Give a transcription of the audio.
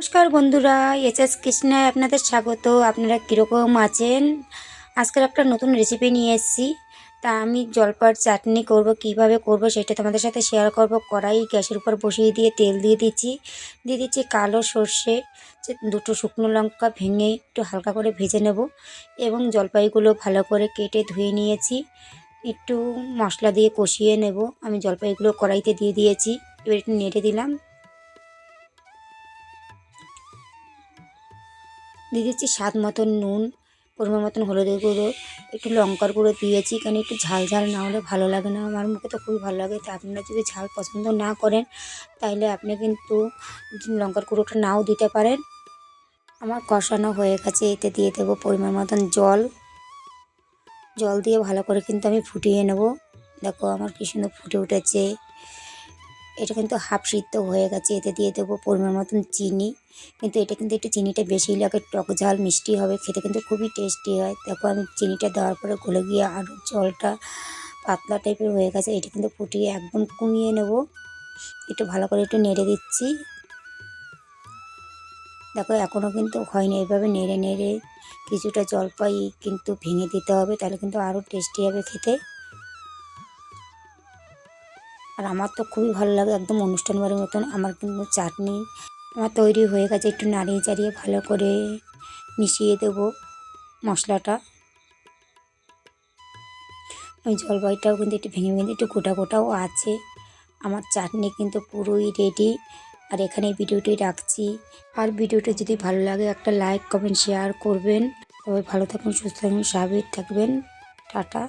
নমস্কার বন্ধুরা, এসএস কৃষ্ণায় আপনাদের স্বাগত। আপনারা কীরকম আছেন? আজকের একটা নতুন রেসিপি নিয়ে এসেছি। তা আমি জলপার চাটনি করব, কিভাবে করব সেটা তোমাদের সাথে শেয়ার করব। কড়াই গ্যাসের উপর বসিয়ে দিয়ে তেল দিয়ে দিচ্ছি কালো সর্ষে, দুটো শুকনো লঙ্কা ভেঙে একটু হালকা করে ভেজে নেব এবং জলপাইগুলো ভালো করে কেটে ধুয়ে নিয়েছি। একটু মশলা দিয়ে কষিয়ে নেব। আমি জলপাইগুলো কড়াইতে দিয়ে দিয়েছি, এবার একটু নেড়ে দিলাম। দিয়ে দিচ্ছি স্বাদ মতন নুন, পরিমাণ মতন হলুদের গুঁড়ো, একটু লঙ্কার গুঁড়ো দিয়েছি, কারণ একটু ঝাল ঝাল না হলে ভালো লাগে না। আমার মুখে তো খুবই ভালো লাগে। তা আপনারা যদি ঝাল পছন্দ না করেন তাহলে আপনি কিন্তু লঙ্কার গুঁড়োটা নাও দিতে পারেন। আমার কষানো হয়ে গেছে, এতে দিয়ে দেবো পরিমাণ মতন জল দিয়ে ভালো করে কিন্তু আমি ফুটিয়ে নেব। দেখো আমার কি সুন্দর ফুটে উঠেছে। এটা কিন্তু হাফ সিদ্ধ হয়ে গেছে। এতে দিয়ে দেবো পরিমাণ মতন চিনি, কিন্তু এটা কিন্তু একটু চিনিটা বেশি লাগে, টক ঝাল মিষ্টি হবে, খেতে কিন্তু খুবই টেস্টি হয়। দেখো আমি চিনিটা দেওয়ার পরে গলে গিয়ে আরও জলটা পাতলা টাইপের হয়ে গেছে। এটা কিন্তু ফুটিয়ে একদম কমিয়ে নেব। একটু ভালো করে একটু নেড়ে দিচ্ছি। দেখো এখনও কিন্তু হয়নি, এইভাবে নেড়ে নেড়ে কিছুটা জলপাই কিন্তু ভেঙে দিতে হবে, তাহলে কিন্তু আরও টেস্টি হবে খেতে। আর আমার তো খুবই ভালো লাগে, একদম অনুষ্ঠান বাড়ির মতন। আমার কিন্তু চাটনি আমার তৈরি হয়ে গেছে। একটু নাড়িয়ে চাড়িয়ে ভালো করে মিশিয়ে দেব মশলাটা। ওই জলপাইটাও কিন্তু একটু ভেঙে ভেঙে একটু গোটা গোটাও আছে। আমার চাটনি কিন্তু পুরোই রেডি। আর এখানে ভিডিওটি রাখছি। আর ভিডিওটা যদি ভালো লাগে একটা লাইক কমেন্ট শেয়ার করবেন। সবাই ভালো থাকুন, সুস্থ থাকুন, স্বাভাবিক থাকবেন। টাটা।